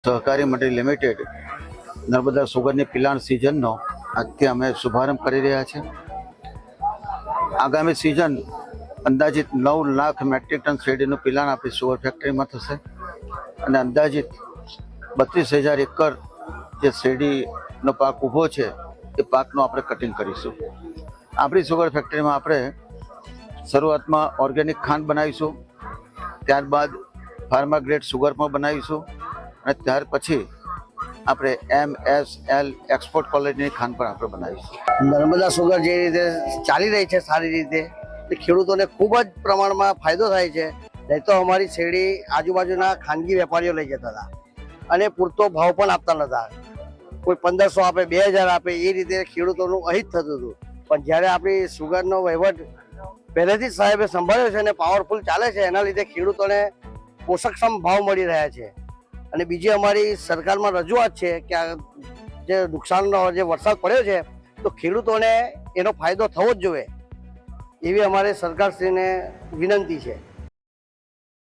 સહકારી મંડળી લિમિટેડ નર્મદા સુગરની પિલાણ સિઝનનો આજથી અમે શુભારંભ કરી રહ્યા છીએ. આગામી સિઝન અંદાજિત 9 લાખ મેટ્રિક ટન શેરડીનું પિલાણ આપણી સુગર ફેક્ટરીમાં થશે અને અંદાજિત 32,000 એકર જે શેરડીનો પાક ઊભો છે એ પાકનું આપણે કટિંગ કરીશું. આપણી સુગર ફેક્ટરીમાં આપણે શરૂઆતમાં ઓર્ગેનિક ખાંડ બનાવીશું, ત્યારબાદ ફાર્મા ગ્રેડ સુગર પણ બનાવીશું અને ત્યાર પછી આપણે MSL એક્સપોર્ટ ક્વોલિટીની ખાંડ પણ આપણે બનાવીશું. નર્મદા સુગર જે રીતે ચાલી રહી છે સારી રીતે, તે ખેડૂતોને ખૂબ જ પ્રમાણમાં ફાયદો થાય છે. નહીં તો અમારી શેરડી આજુબાજુના ખાનગી વેપારીઓ લઈ જતા હતા અને પૂરતો ભાવ પણ આપતા નહોતા. કોઈ 1500 આપે, 2000 આપે, એ રીતે ખેડૂતોનું અહિત થતું હતું. પણ જ્યારે આપણી સુગરનો વહીવટ પહેલેથી જ સાહેબે સંભાળ્યો છે અને પાવરફુલ ચાલે છે, એના લીધે ખેડૂતોને પોષકક્ષમ ભાવ મળી રહ્યા છે. અને બીજી અમારી સરકારમાં રજૂઆત છે કે આ જે નુકસાનનો જે વરસાદ પડ્યો છે તો ખેડૂતોને એનો ફાયદો થવો જ જોઈએ, એવી અમારે સરકારશ્રીને વિનંતી છે.